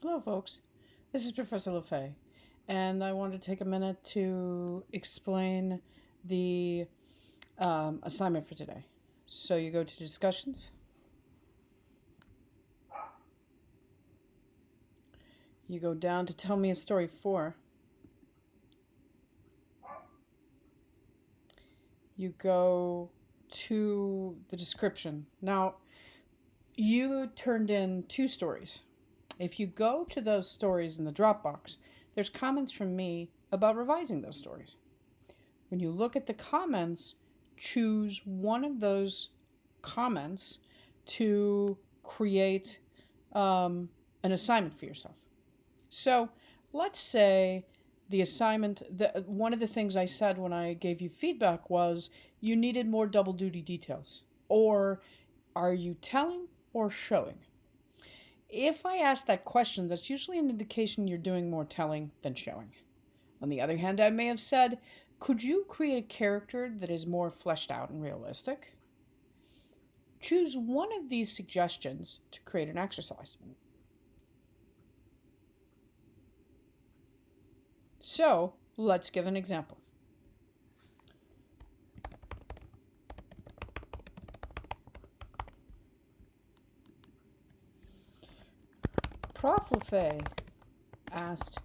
Hello, folks. This is Professor LaFay, and I wanted to take a minute to explain the assignment for today. So you go to discussions, you go down to tell me a story 4, you go to the description. Now, you turned in 2 stories. If you go to those stories in the Dropbox, there's comments from me about revising those stories. When you look at the comments, choose one of those comments to create an assignment for yourself. So let's say the assignment, one of the things I said when I gave you feedback was you needed more double duty details. Or are you telling or showing? If I ask that question, that's usually an indication you're doing more telling than showing. On the other hand, I may have said, could you create a character that is more fleshed out and realistic? Choose one of these suggestions to create an exercise. So, let's give an example. Prof. LaFay asked,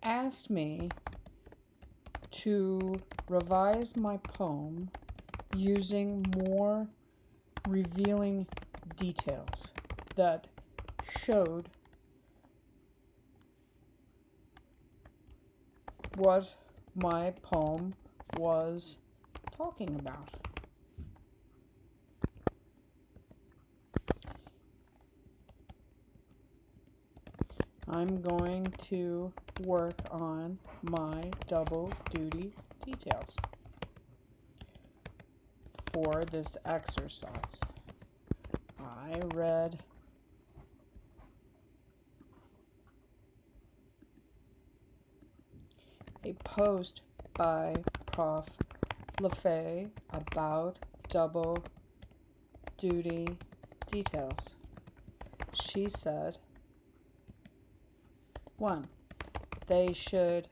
asked me to revise my poem using more revealing details that showed what my poem was talking about. I'm going to work on my double duty details for this exercise. I read a post by Prof. LaFay about double duty details. She said, 1. They should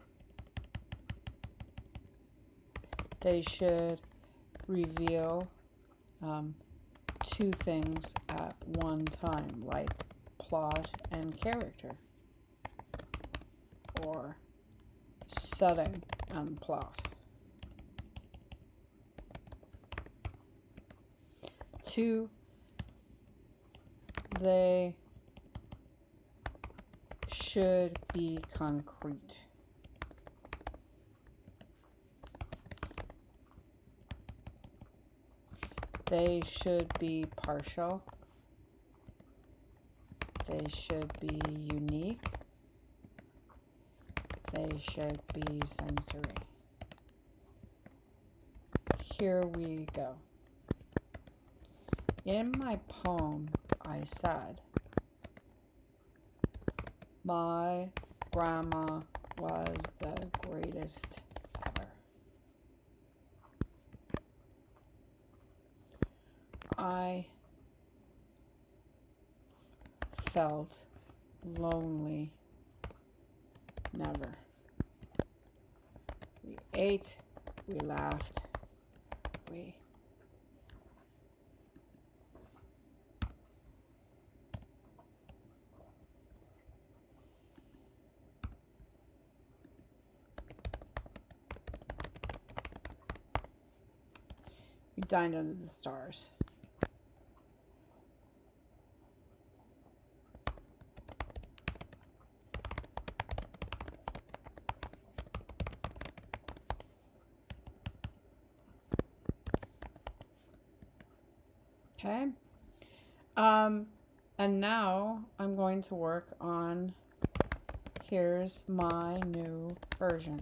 reveal 2 things at one time, like plot and character, or setting and plot. 2, they should be concrete. They should be partial. They should be unique. They should be sensory. Here we go. In my poem, I said, my grandma was the greatest ever. I felt lonely never. We ate, we laughed, we dined under the stars. Okay. And now I'm going to work on, here's my new version.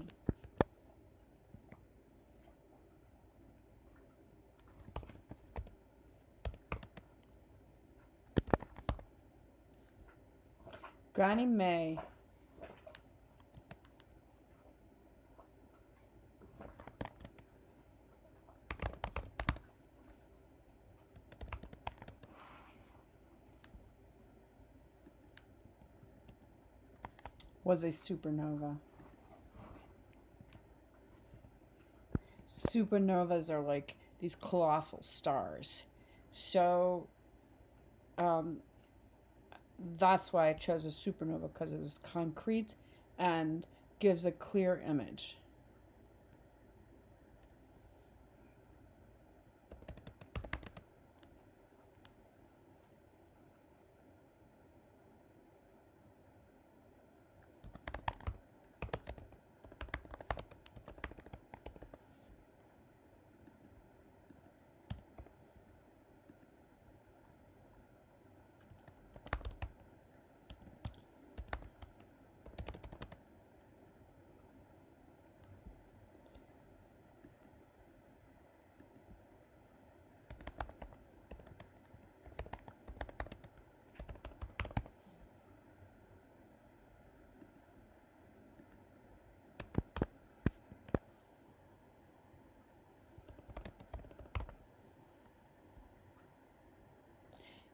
Granny May was a supernova. Supernovas are like these colossal stars. So that's why I chose a supernova, because it was concrete and gives a clear image.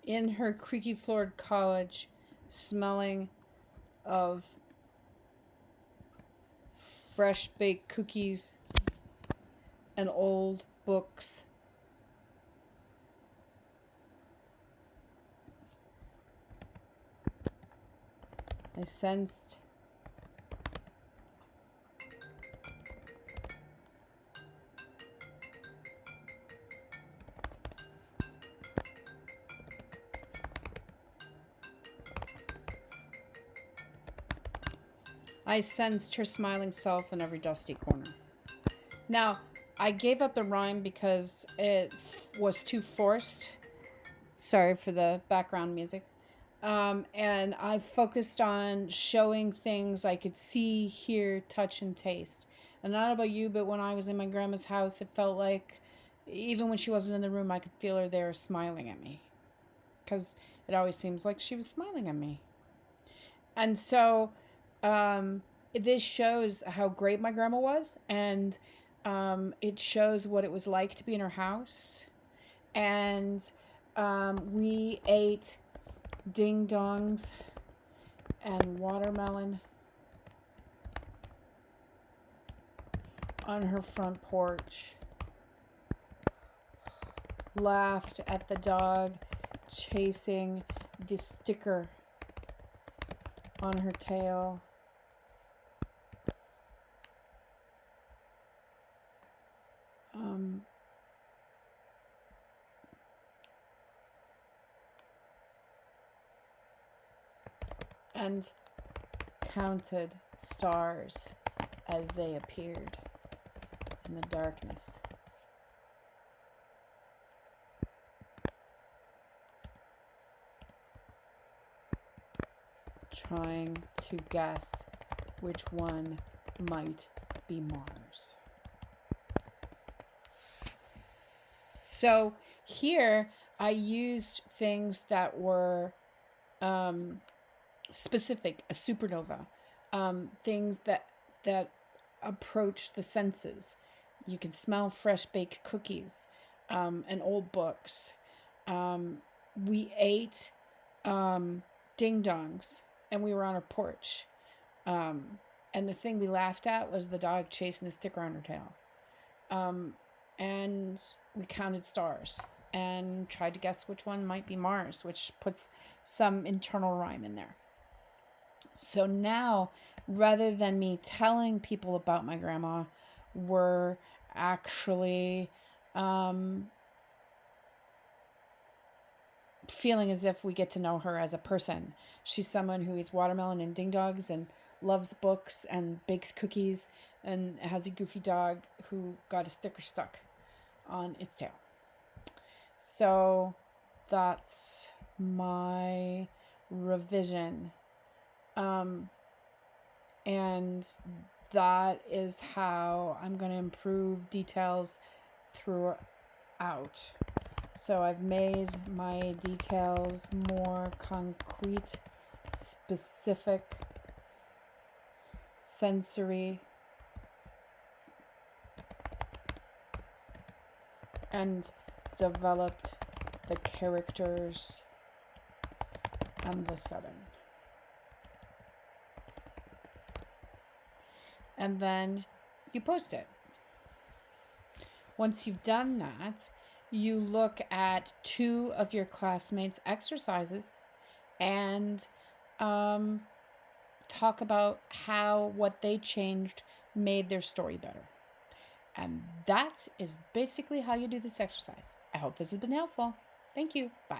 In her creaky floored cottage, smelling of fresh baked cookies and old books. I sensed her smiling self in every dusty corner. Now, I gave up the rhyme because it was too forced. Sorry for the background music. And I focused on showing things I could see, hear, touch, and taste. And I don't know about you, but when I was in my grandma's house, it felt like even when she wasn't in the room, I could feel her there smiling at me. Because it always seems like she was smiling at me. And so this shows how great my grandma was. And it shows what it was like to be in her house. And we ate ding dongs and watermelon on her front porch. Laughed at the dog chasing the sticker on her tail. And counted stars as they appeared in the darkness. Trying to guess which one might be Mars. So here I used things that were specific, a supernova, things that approach the senses. You can smell fresh baked cookies and old books. We ate ding dongs, and we were on a porch. And the thing we laughed at was the dog chasing the sticker on her tail. And we counted stars and tried to guess which one might be Mars, which puts some internal rhyme in there. So now, rather than me telling people about my grandma, we're actually feeling as if we get to know her as a person. She's someone who eats watermelon and ding dongs and loves books and bakes cookies and has a goofy dog who got a sticker stuck on its tail. So that's my revision. And that is how I'm going to improve details throughout. So I've made my details more concrete, specific, sensory, and developed the characters and the setting. and then you post it. Once you've done that, you look at 2 of your classmates' exercises and talk about how what they changed made their story better. And that is basically how you do this exercise. I hope this has been helpful. Thank you. Bye.